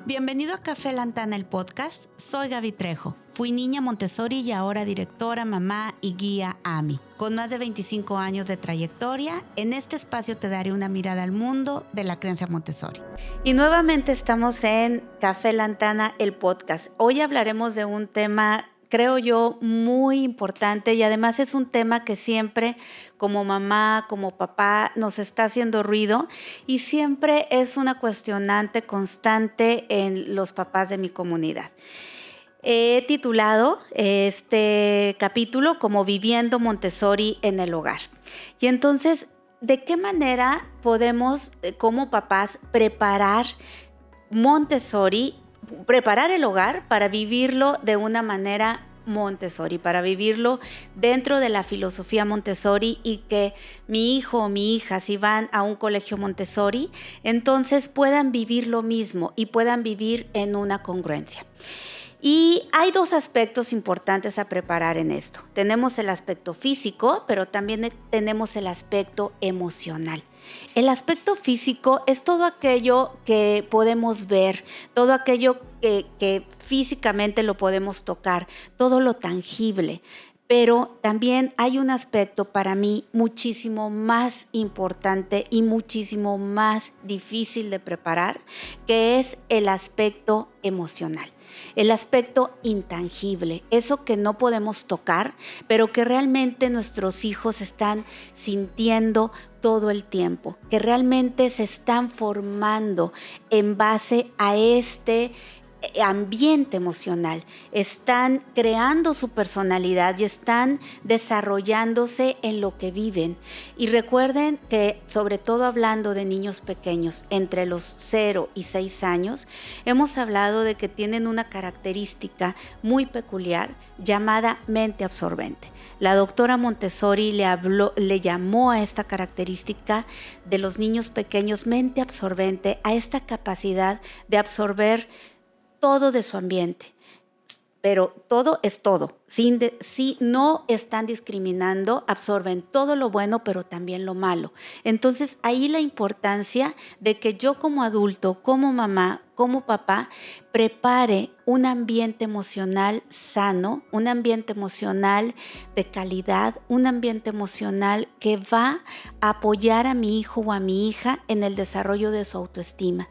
Bienvenido a Café Lantana, el podcast. Soy Gaby Trejo. Fui niña Montessori y ahora directora, mamá y guía AMI. Con más de 25 años de trayectoria, en este espacio te daré una mirada al mundo de la crianza Montessori. Y nuevamente estamos en Café Lantana, el podcast. Hoy hablaremos de un tema, creo yo, muy importante y además es un tema que siempre como mamá, como papá, nos está haciendo ruido y siempre es una cuestionante constante en los papás de mi comunidad. He titulado este capítulo como Viviendo Montessori en el hogar. Y entonces, ¿de qué manera podemos como papás preparar Montessori, preparar el hogar para vivirlo de una manera Montessori, para vivirlo dentro de la filosofía Montessori y que mi hijo o mi hija, si van a un colegio Montessori, entonces puedan vivir lo mismo y puedan vivir en una congruencia? Y hay dos aspectos importantes a preparar en esto. Tenemos el aspecto físico, pero también tenemos el aspecto emocional. El aspecto físico es todo aquello que podemos ver, todo aquello que físicamente lo podemos tocar, todo lo tangible. Pero también hay un aspecto para mí muchísimo más importante y muchísimo más difícil de preparar, que es el aspecto emocional. El aspecto intangible, eso que no podemos tocar, pero que realmente nuestros hijos están sintiendo todo el tiempo, que realmente se están formando en base a este ambiente emocional, están creando su personalidad y están desarrollándose en lo que viven. Y recuerden que, sobre todo hablando de niños pequeños, entre los 0 y 6 años, hemos hablado de que tienen una característica muy peculiar llamada mente absorbente. La doctora Montessori le llamó a esta característica de los niños pequeños mente absorbente, a esta capacidad de absorber todo de su ambiente, pero todo es todo. Si no están discriminando, absorben todo lo bueno, pero también lo malo. Entonces, ahí la importancia de que yo como adulto, como mamá, como papá, prepare un ambiente emocional sano, un ambiente emocional de calidad, un ambiente emocional que va a apoyar a mi hijo o a mi hija en el desarrollo de su autoestima,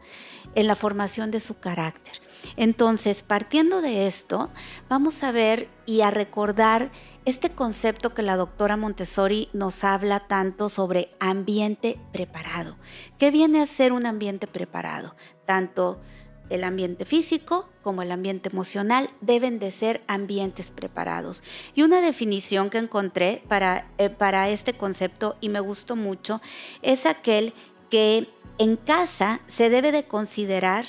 en la formación de su carácter. Entonces, partiendo de esto, vamos a ver y a recordar este concepto que la doctora Montessori nos habla tanto sobre ambiente preparado. ¿Qué viene a ser un ambiente preparado? Tanto el ambiente físico como el ambiente emocional deben de ser ambientes preparados. Y una definición que encontré para este concepto y me gustó mucho es aquel que en casa se debe de considerar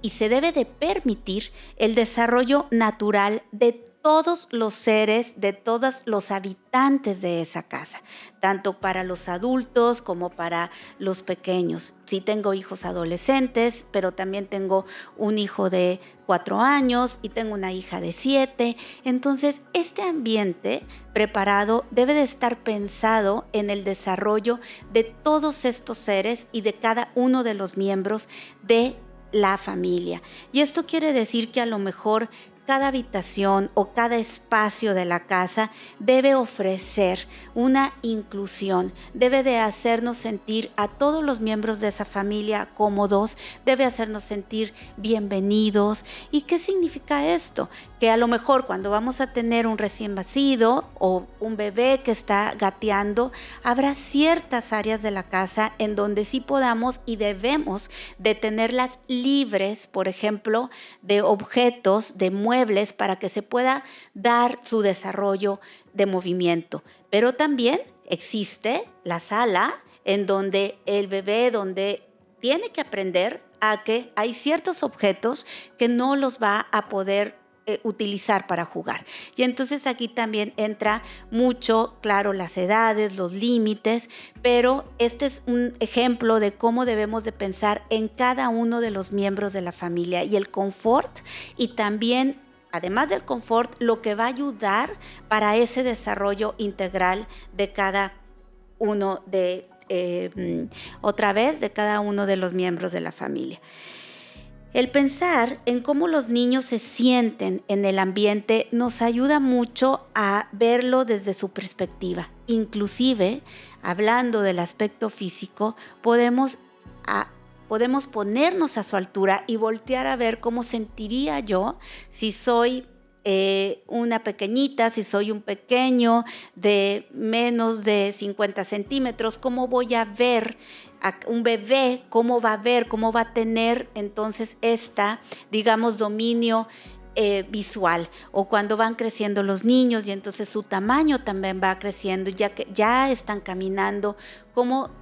y se debe de permitir el desarrollo natural de todos los seres, de todos los habitantes de esa casa, tanto para los adultos como para los pequeños. Sí tengo hijos adolescentes, pero también tengo un hijo de 4 años y tengo una hija de 7. Entonces, este ambiente preparado debe de estar pensado en el desarrollo de todos estos seres y de cada uno de los miembros de la familia. Y esto quiere decir que a lo mejor cada habitación o cada espacio de la casa debe ofrecer una inclusión, debe de hacernos sentir a todos los miembros de esa familia cómodos, debe hacernos sentir bienvenidos. ¿Y qué significa esto? Que a lo mejor cuando vamos a tener un recién nacido o un bebé que está gateando, habrá ciertas áreas de la casa en donde sí podamos y debemos de tenerlas libres, por ejemplo, de objetos, de muebles, para que se pueda dar su desarrollo de movimiento. Pero también existe la sala en donde el bebé, donde tiene que aprender a que hay ciertos objetos que no los va a poder utilizar para jugar. Y entonces aquí también entra mucho, claro, las edades, los límites, pero este es un ejemplo de cómo debemos de pensar en cada uno de los miembros de la familia y el confort, y también, además del confort, lo que va a ayudar para ese desarrollo integral de cada uno de cada uno de los miembros de la familia. El pensar en cómo los niños se sienten en el ambiente nos ayuda mucho a verlo desde su perspectiva. Inclusive, hablando del aspecto físico, podemos ponernos a su altura y voltear a ver cómo sentiría yo si soy una pequeñita, si soy un pequeño de menos de 50 centímetros, cómo voy a ver a un bebé, cómo va a ver, cómo va a tener entonces digamos, dominio visual, o cuando van creciendo los niños y entonces su tamaño también va creciendo, ya que ya están caminando,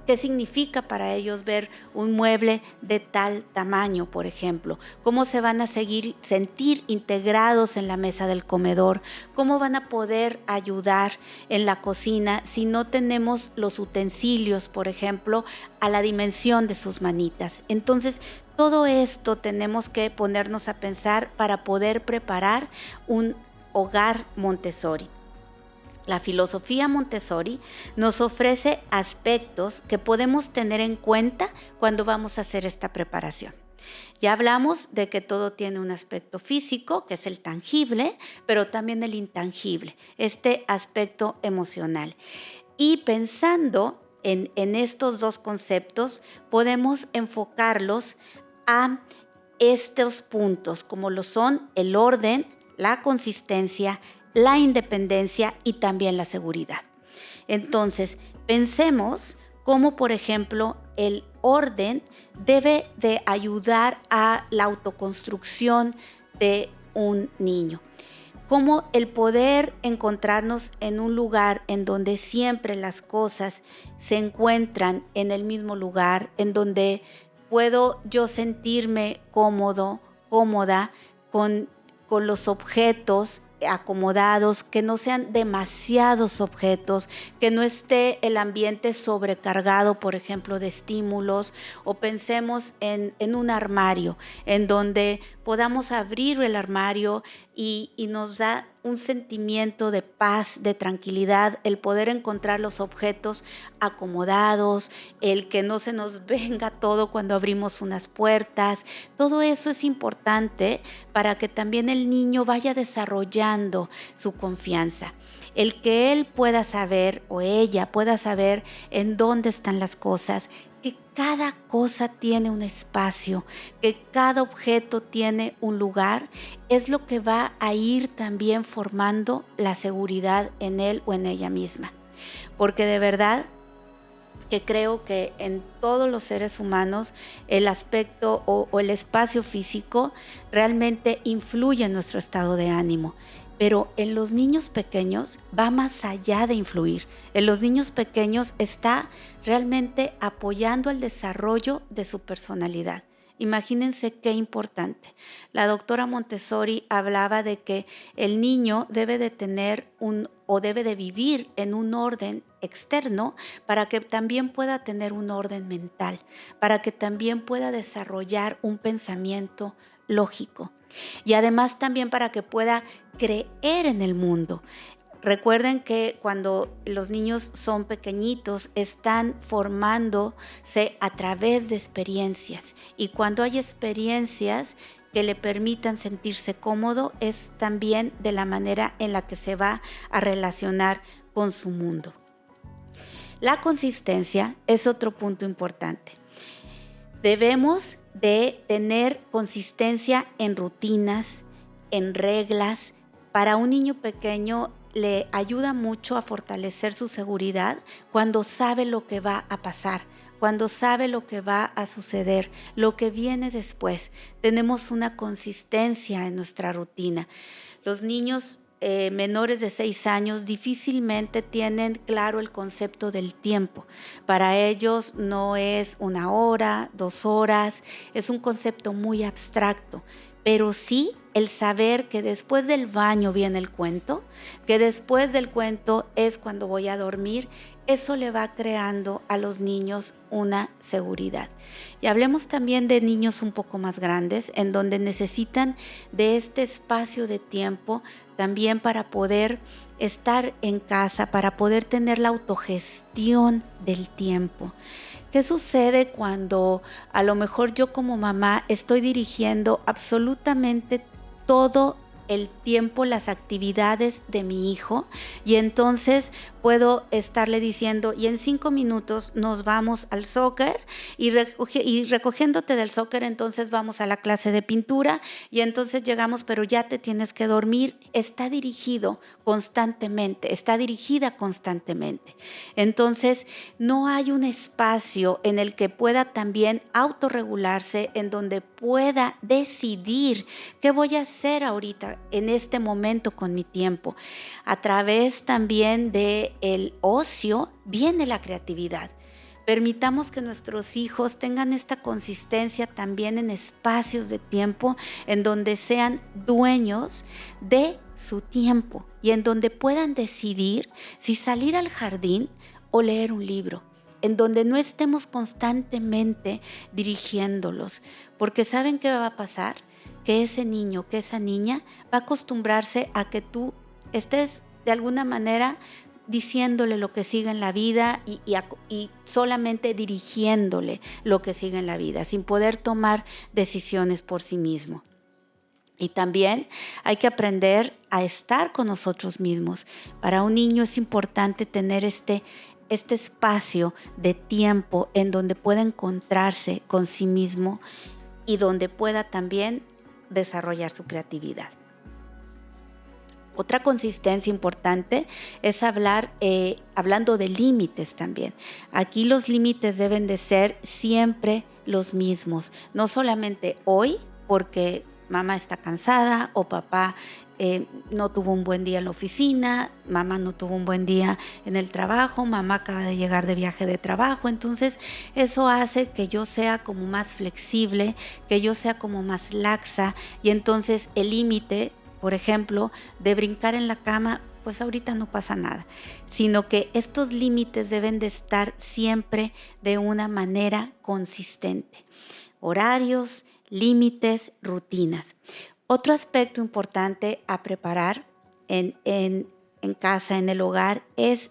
qué significa para ellos ver un mueble de tal tamaño, por ejemplo, cómo se van a sentir integrados en la mesa del comedor, cómo van a poder ayudar en la cocina si no tenemos los utensilios, por ejemplo, a la dimensión de sus manitas. Entonces, todo esto tenemos que ponernos a pensar para poder preparar un hogar Montessori. La filosofía Montessori nos ofrece aspectos que podemos tener en cuenta cuando vamos a hacer esta preparación. Ya hablamos de que todo tiene un aspecto físico, que es el tangible, pero también el intangible, este aspecto emocional. Y pensando en estos dos conceptos, podemos enfocarlos a estos puntos, como lo son el orden, la consistencia, la independencia y también la seguridad. Entonces, pensemos cómo, por ejemplo, el orden debe de ayudar a la autoconstrucción de un niño. Como el poder encontrarnos en un lugar en donde siempre las cosas se encuentran en el mismo lugar, en donde puedo yo sentirme cómoda con los objetos acomodados, que no sean demasiados objetos, que no esté el ambiente sobrecargado, por ejemplo, de estímulos, o pensemos en un armario, en donde podamos abrir el armario y nos da un sentimiento de paz, de tranquilidad, el poder encontrar los objetos acomodados, el que no se nos venga todo cuando abrimos unas puertas. Todo eso es importante para que también el niño vaya desarrollando su confianza. El que él pueda saber o ella pueda saber en dónde están las cosas, que cada cosa tiene un espacio, que cada objeto tiene un lugar, es lo que va a ir también formando la seguridad en él o en ella misma. Porque de verdad que creo que en todos los seres humanos el aspecto o el espacio físico realmente influye en nuestro estado de ánimo. Pero en los niños pequeños va más allá de influir. En los niños pequeños está realmente apoyando el desarrollo de su personalidad. Imagínense qué importante. La doctora Montessori hablaba de que el niño debe de tener debe de vivir en un orden externo para que también pueda tener un orden mental, para que también pueda desarrollar un pensamiento lógico. Y además también para que pueda creer en el mundo. Recuerden que cuando los niños son pequeñitos están formándose a través de experiencias, y cuando hay experiencias que le permitan sentirse cómodo es también de la manera en la que se va a relacionar con su mundo. La consistencia es otro punto importante. Debemos de tener consistencia en rutinas, en reglas. Para un niño pequeño le ayuda mucho a fortalecer su seguridad cuando sabe lo que va a pasar, cuando sabe lo que va a suceder, lo que viene después. Tenemos una consistencia en nuestra rutina. Los niños menores de 6 años difícilmente tienen claro el concepto del tiempo. Para ellos no es 1 hora, 2 horas, es un concepto muy abstracto, pero sí el saber que después del baño viene el cuento, que después del cuento es cuando voy a dormir. eso le va creando a los niños una seguridad. Y hablemos también de niños un poco más grandes, en donde necesitan de este espacio de tiempo también para poder estar en casa, para poder tener la autogestión del tiempo. ¿Qué sucede cuando a lo mejor yo como mamá estoy dirigiendo absolutamente todo el tiempo, las actividades de mi hijo, y entonces puedo estarle diciendo, y en 5 minutos nos vamos al soccer, y recogiéndote del soccer entonces vamos a la clase de pintura, y entonces llegamos, pero ya te tienes que dormir? Está dirigido constantemente, está dirigida constantemente. Entonces no hay un espacio en el que pueda también autorregularse, en donde pueda decidir qué voy a hacer ahorita en este momento con mi tiempo. A través también del ocio viene la creatividad. Permitamos que nuestros hijos tengan esta consistencia también en espacios de tiempo en donde sean dueños de su tiempo y en donde puedan decidir si salir al jardín o leer un libro, en donde no estemos constantemente dirigiéndolos, porque ¿saben qué va a pasar? Que ese niño, que esa niña va a acostumbrarse a que tú estés de alguna manera diciéndole lo que sigue en la vida y solamente dirigiéndole lo que sigue en la vida, sin poder tomar decisiones por sí mismo. Y también hay que aprender a estar con nosotros mismos. Para un niño es importante tener este espacio de tiempo en donde pueda encontrarse con sí mismo y donde pueda también desarrollar su creatividad. Otra consistencia importante es hablando de límites también. Aquí los límites deben de ser siempre los mismos, no solamente hoy porque mamá está cansada o papá no tuvo un buen día en la oficina, mamá no tuvo un buen día en el trabajo, mamá acaba de llegar de viaje de trabajo. Entonces eso hace que yo sea como más flexible, que yo sea como más laxa, y entonces el límite, por ejemplo, de brincar en la cama, pues ahorita no pasa nada, sino que estos límites deben de estar siempre de una manera consistente. Horarios, límites, rutinas. Otro aspecto importante a preparar en casa, en el hogar, es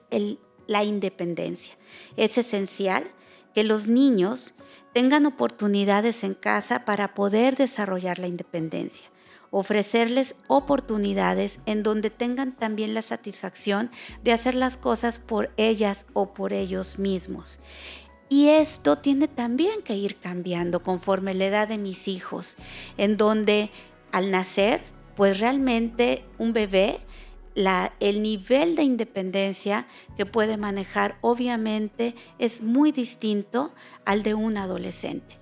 la independencia. Es esencial que los niños tengan oportunidades en casa para poder desarrollar la independencia. Ofrecerles oportunidades en donde tengan también la satisfacción de hacer las cosas por ellas o por ellos mismos. Y esto tiene también que ir cambiando conforme la edad de mis hijos, en donde al nacer, pues realmente un bebé, el nivel de independencia que puede manejar obviamente es muy distinto al de un adolescente.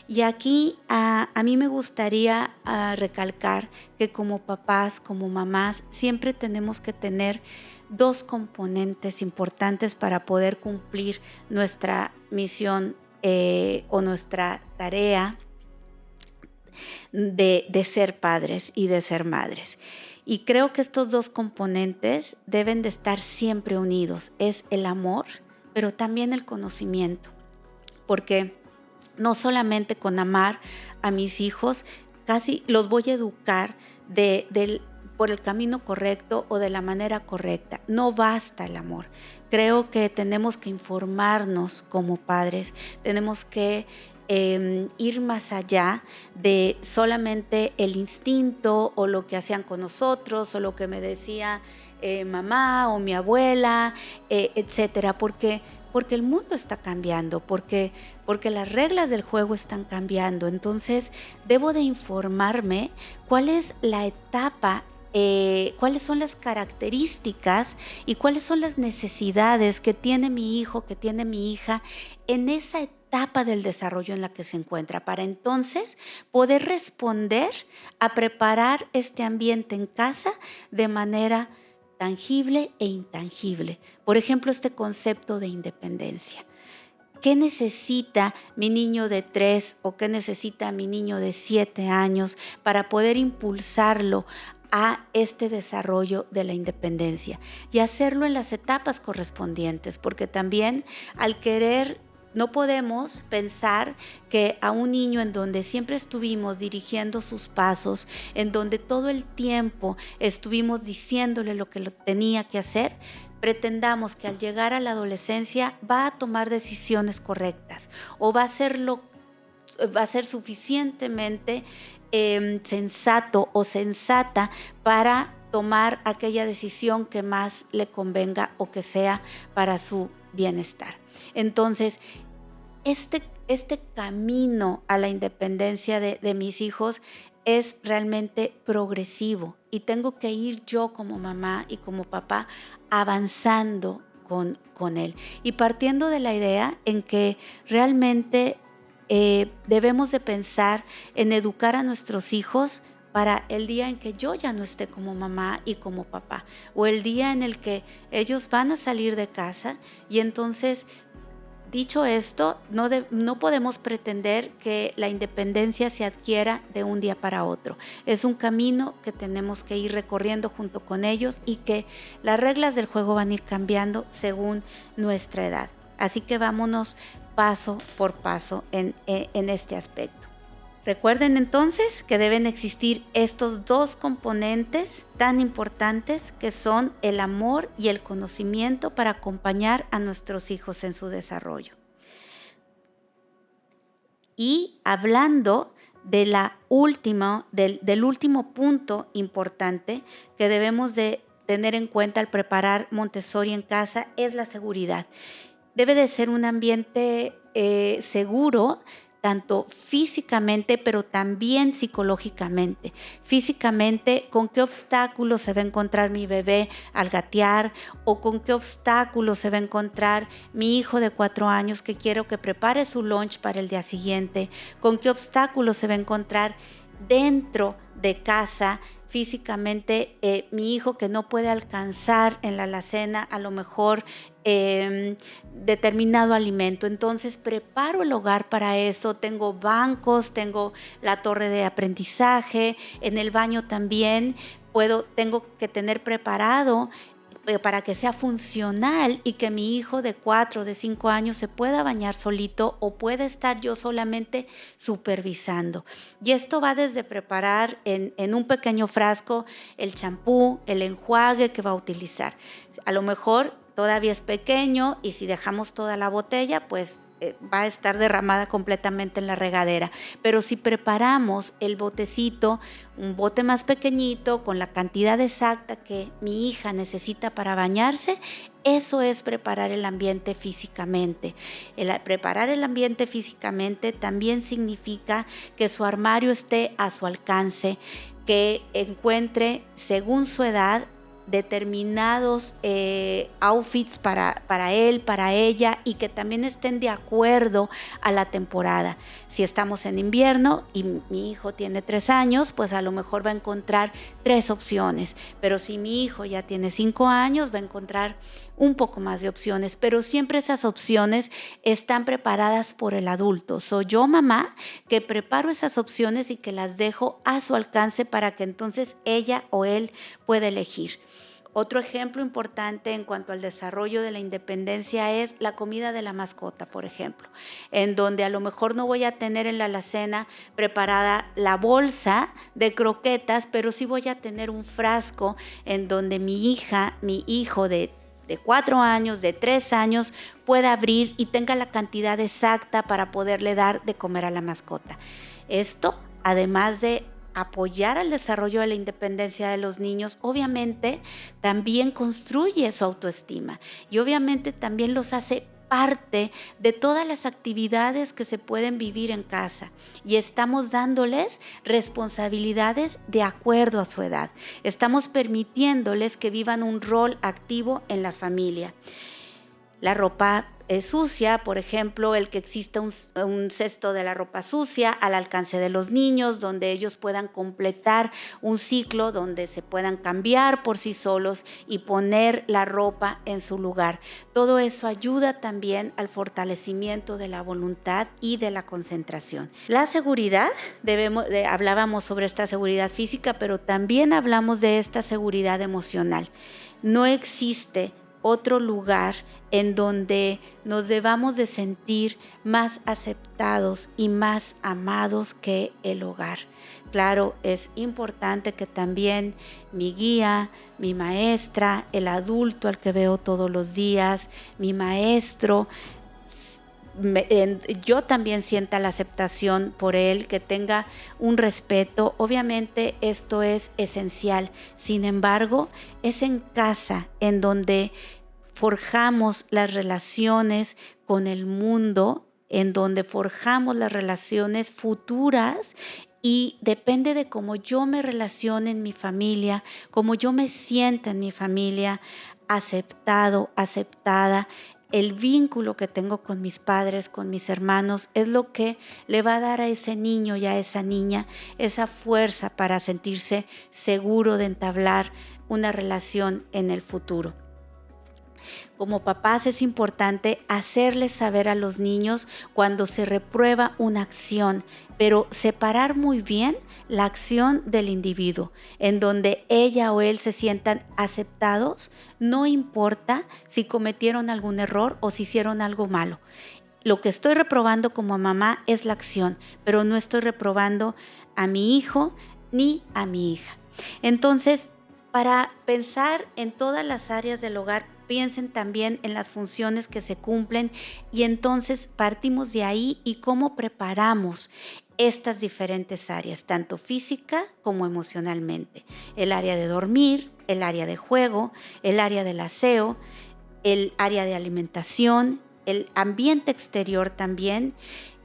Y aquí a mí me gustaría recalcar que como papás, como mamás, siempre tenemos que tener 2 componentes importantes para poder cumplir nuestra misión o nuestra tarea de ser padres y de ser madres. Y creo que estos 2 componentes deben de estar siempre unidos. Es el amor, pero también el conocimiento. Porque no solamente con amar a mis hijos, casi los voy a educar por el camino correcto o de la manera correcta. No basta el amor. Creo que tenemos que informarnos como padres, tenemos que ir más allá de solamente el instinto o lo que hacían con nosotros o lo que me decía mamá o mi abuela, etcétera, porque el mundo está cambiando, porque las reglas del juego están cambiando. Entonces debo de informarme cuál es la etapa, cuáles son las características y cuáles son las necesidades que tiene mi hijo, que tiene mi hija en esa etapa del desarrollo en la que se encuentra, para entonces poder responder a preparar este ambiente en casa de manera tangible e intangible. Por ejemplo, este concepto de independencia. ¿Qué necesita mi niño de 3 o qué necesita mi niño de 7 años para poder impulsarlo a este desarrollo de la independencia y hacerlo en las etapas correspondientes, porque también al querer no podemos pensar que a un niño en donde siempre estuvimos dirigiendo sus pasos, en donde todo el tiempo estuvimos diciéndole lo que tenía que hacer, pretendamos que al llegar a la adolescencia va a tomar decisiones correctas o va a ser suficientemente sensato o sensata para tomar aquella decisión que más le convenga o que sea para su bienestar. Entonces, este camino a la independencia de mis hijos es realmente progresivo y tengo que ir yo como mamá y como papá avanzando con él y partiendo de la idea en que realmente debemos de pensar en educar a nuestros hijos para el día en que yo ya no esté como mamá y como papá, o el día en el que ellos van a salir de casa y entonces, dicho esto, no podemos pretender que la independencia se adquiera de un día para otro. Es un camino que tenemos que ir recorriendo junto con ellos y que las reglas del juego van a ir cambiando según nuestra edad. Así que vámonos paso por paso en este aspecto. Recuerden entonces que deben existir estos dos componentes tan importantes que son el amor y el conocimiento para acompañar a nuestros hijos en su desarrollo. Y hablando de del último punto importante que debemos de tener en cuenta al preparar Montessori en casa es la seguridad. Debe de ser un ambiente seguro, tanto físicamente, pero también psicológicamente. Físicamente, ¿con qué obstáculos se va a encontrar mi bebé al gatear? ¿O con qué obstáculos se va a encontrar mi hijo de 4 años que quiero que prepare su lunch para el día siguiente? ¿Con qué obstáculos se va a encontrar dentro de casa? Físicamente, mi hijo que no puede alcanzar en la alacena a lo mejor determinado alimento. Entonces preparo el hogar para eso. Tengo bancos, tengo la torre de aprendizaje, en el baño también tengo que tener preparado para que sea funcional y que mi hijo de 4, de 5 años se pueda bañar solito o pueda estar yo solamente supervisando. Y esto va desde preparar en un pequeño frasco el champú, el enjuague que va a utilizar. A lo mejor todavía es pequeño y si dejamos toda la botella, pues va a estar derramada completamente en la regadera. Pero si preparamos el botecito, un bote más pequeñito, con la cantidad exacta que mi hija necesita para bañarse, eso es preparar el ambiente físicamente. Preparar el ambiente físicamente también significa que su armario esté a su alcance, que encuentre, según su edad, determinados outfits para él, para ella y que también estén de acuerdo a la temporada. Si estamos en invierno y mi hijo tiene 3 años, pues a lo mejor va a encontrar 3 opciones, pero si mi hijo ya tiene 5 años va a encontrar un poco más de opciones, pero siempre esas opciones están preparadas por el adulto. Soy yo, mamá, que preparo esas opciones y que las dejo a su alcance para que entonces ella o él pueda elegir. Otro ejemplo importante en cuanto al desarrollo de la independencia es la comida de la mascota, por ejemplo, en donde a lo mejor no voy a tener en la alacena preparada la bolsa de croquetas, pero sí voy a tener un frasco en donde mi hijo de 4 años, de 3 años, pueda abrir y tenga la cantidad exacta para poderle dar de comer a la mascota. Esto, además de apoyar al desarrollo de la independencia de los niños, obviamente también construye su autoestima y obviamente también los hace parte de todas las actividades que se pueden vivir en casa y estamos dándoles responsabilidades de acuerdo a su edad. Estamos permitiéndoles que vivan un rol activo en la familia. La ropa sucia, por ejemplo, el que exista un cesto de la ropa sucia al alcance de los niños, donde ellos puedan completar un ciclo, donde se puedan cambiar por sí solos y poner la ropa en su lugar. Todo eso ayuda también al fortalecimiento de la voluntad y de la concentración. La seguridad, hablábamos sobre esta seguridad física, pero también hablamos de esta seguridad emocional. No existe otro lugar en donde nos debamos de sentir más aceptados y más amados que el hogar. Claro, es importante que también mi guía, mi maestra, el adulto al que veo todos los días, mi maestro, yo también sienta la aceptación por él, que tenga un respeto. Obviamente esto es esencial. Sin embargo, es en casa en donde forjamos las relaciones con el mundo, en donde forjamos las relaciones futuras. Y depende de cómo yo me relacione en mi familia, cómo yo me sienta en mi familia, aceptado, aceptada. El vínculo que tengo con mis padres, con mis hermanos, es lo que le va a dar a ese niño y a esa niña esa fuerza para sentirse seguro de entablar una relación en el futuro. Como papás es importante hacerles saber a los niños cuando se reprueba una acción, pero separar muy bien la acción del individuo, en donde ella o él se sientan aceptados, no importa si cometieron algún error o si hicieron algo malo. Lo que estoy reprobando como mamá es la acción, pero no estoy reprobando a mi hijo ni a mi hija. Entonces, para pensar en todas las áreas del hogar, piensen también en las funciones que se cumplen y entonces partimos de ahí y cómo preparamos estas diferentes áreas, tanto física como emocionalmente. El área de dormir, el área de juego, el área del aseo, el área de alimentación, el ambiente exterior también,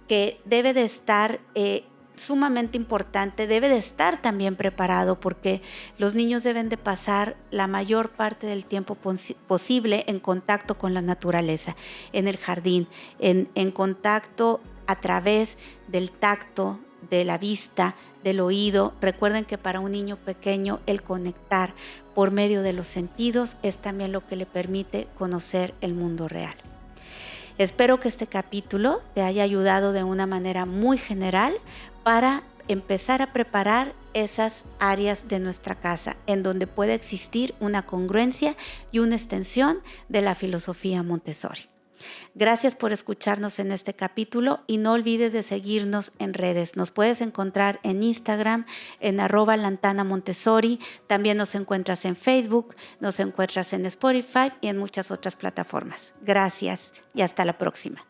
que debe de estar sumamente importante, debe de estar también preparado, porque los niños deben de pasar la mayor parte del tiempo posible en contacto con la naturaleza, en el jardín, en contacto a través del tacto, de la vista, del oído. Recuerden que para un niño pequeño el conectar por medio de los sentidos es también lo que le permite conocer el mundo real. Espero que este capítulo te haya ayudado de una manera muy general para empezar a preparar esas áreas de nuestra casa en donde puede existir una congruencia y una extensión de la filosofía Montessori. Gracias por escucharnos en este capítulo y no olvides de seguirnos en redes. Nos puedes encontrar en Instagram en @lantanamontessori. También nos encuentras en Facebook, nos encuentras en Spotify y en muchas otras plataformas. Gracias y hasta la próxima.